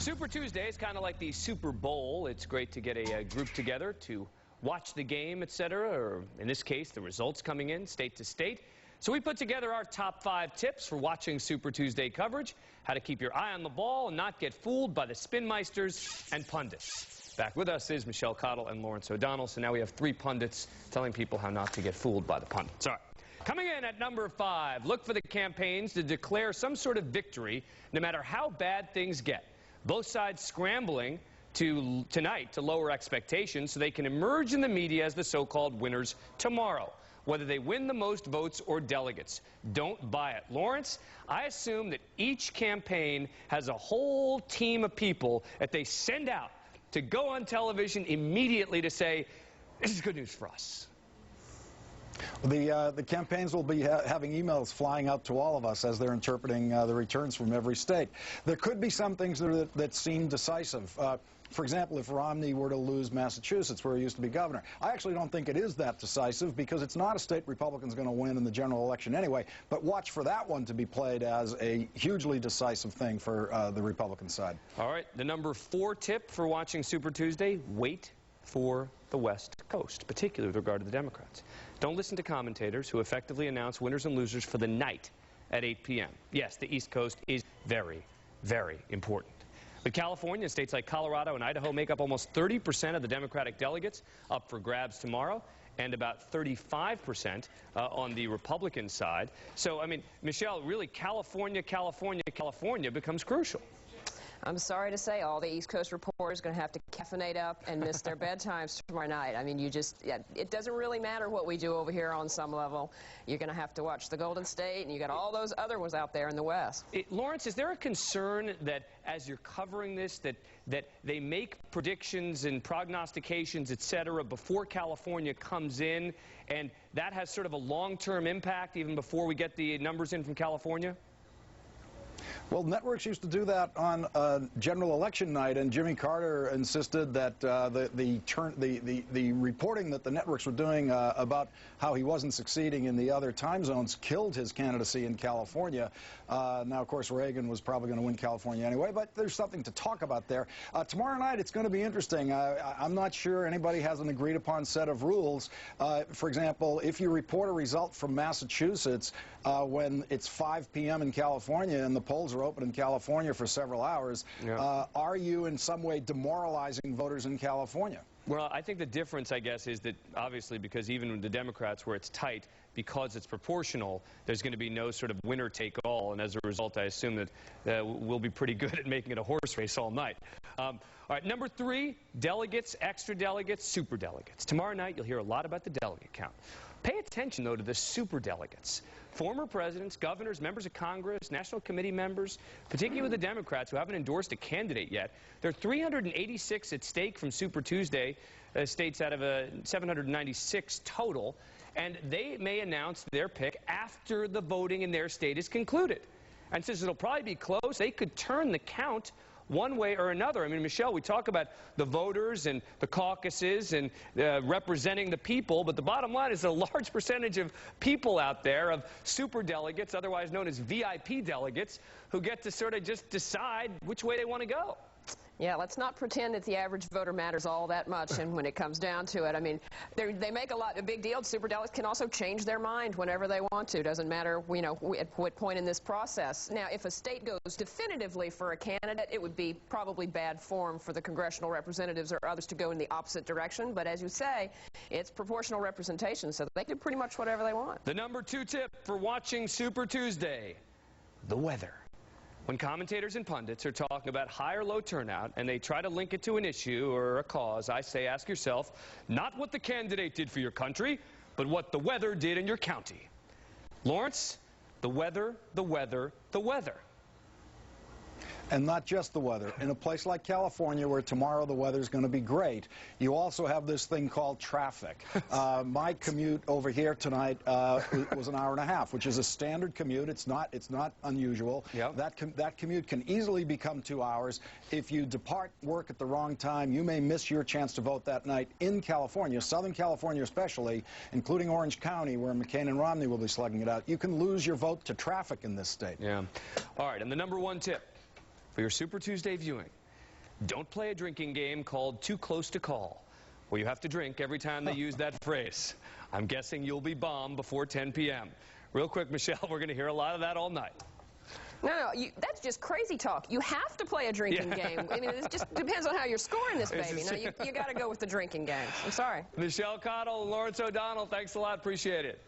Super Tuesday is kind of like the Super Bowl. It's great to get a group together to watch the game, etc., or in this case, the results coming in state to state. So we put together our top 5 tips for watching Super Tuesday coverage, how to keep your eye on the ball and not get fooled by the spin meisters and pundits. Back with us is Michelle Cottle and Lawrence O'Donnell. So now we have 3 pundits telling people how not to get fooled by the pundits. All right. Coming in at number 5, look for the campaigns to declare some sort of victory no matter how bad things get. Both sides scrambling tonight to lower expectations so they can emerge in the media as the so-called winners tomorrow, whether they win the most votes or delegates. Don't buy it. Lawrence, I assume that each campaign has a whole team of people that they send out to go on television immediately to say, this is good news for us. The campaigns will be having emails flying out to all of us as they're interpreting the returns from every state. There could be some things that seem decisive. For example, if Romney were to lose Massachusetts, where he used to be governor, I actually don't think it is that decisive because it's not a state Republicans going to win in the general election anyway. But watch for that one to be played as a hugely decisive thing for the Republican side. All right, the number 4 tip for watching Super Tuesday, wait for the West Coast, particularly with regard to the Democrats. Don't listen to commentators who effectively announce winners and losers for the night at 8 p.m. Yes, the East Coast is very, very important. But California and states like Colorado and Idaho make up almost 30% of the Democratic delegates up for grabs tomorrow, and about 35% on the Republican side. So, I mean, Michelle, really, California becomes crucial. I'm sorry to say, all the East Coast reporters are going to have to caffeinate up and miss their bedtimes tomorrow night. I mean, it doesn't really matter what we do over here on some level. You're going to have to watch the Golden State, and you got all those other ones out there in the West. Lawrence, is there a concern that as you're covering this, that they make predictions and prognostications, et cetera, before California comes in, and that has sort of a long-term impact even before we get the numbers in from California? Well, networks used to do that on general election night, and Jimmy Carter insisted that the reporting that the networks were doing about how he wasn't succeeding in the other time zones killed his candidacy in California. Now, of course, Reagan was probably going to win California anyway, but there's something to talk about there. Tomorrow night, it's going to be interesting. I'm not sure anybody has an agreed-upon set of rules. For example, if you report a result from Massachusetts when it's 5 p.m. in California and the polls are open in California for several hours, are you in some way demoralizing voters in California? Well, I think the difference, I guess, is that obviously because even with the Democrats where it's tight, because it's proportional, there's going to be no sort of winner-take-all, and as a result, I assume that we'll be pretty good at making it a horse race all night. All right, number 3, delegates, extra delegates, super delegates. Tomorrow night, you'll hear a lot about the delegate count. Pay attention, though, to the super delegates. Former presidents, governors, members of Congress, National Committee members, particularly with the Democrats who haven't endorsed a candidate yet. There are 386 at stake from Super Tuesday, states out of 796 total, and they may announce their pick after the voting in their state is concluded. And since it'll probably be close, they could turn the count one way or another. I mean, Michelle, we talk about the voters and the caucuses and representing the people, but the bottom line is a large percentage of people out there, of super delegates, otherwise known as VIP delegates, who get to sort of just decide which way they want to go. Yeah, let's not pretend that the average voter matters all that much, and when it comes down to it, I mean, they make a big deal. Super delegates can also change their mind whenever they want to. Doesn't matter, you know, at what point in this process. Now, if a state goes definitively for a candidate, it would be probably bad form for the congressional representatives or others to go in the opposite direction. But as you say, it's proportional representation, so they can do pretty much whatever they want. The number 2 tip for watching Super Tuesday, the weather. When commentators and pundits are talking about high or low turnout and they try to link it to an issue or a cause, I say ask yourself, not what the candidate did for your country, but what the weather did in your county. Lawrence, the weather, the weather, the weather. And not just the weather. In a place like California, where tomorrow the weather's going to be great, you also have this thing called traffic. My commute over here tonight was an hour and a half, which is a standard commute. It's not unusual. Yep. That commute can easily become 2 hours. If you depart work at the wrong time, you may miss your chance to vote that night in California, Southern California especially, including Orange County, where McCain and Romney will be slugging it out. You can lose your vote to traffic in this state. Yeah. All right, and the number 1 tip for your Super Tuesday viewing don't play a drinking game called Too Close to Call, where you have to drink every time they use that phrase. I'm guessing you'll be bombed before 10 p.m. Real quick, Michelle, we're going to hear a lot of that all night. No, that's just crazy talk. You have to play a drinking game. I mean, it just depends on how you're scoring this baby. Now, you got to go with the drinking games. I'm sorry. Michelle Cottle, Lawrence O'Donnell, thanks a lot. Appreciate it.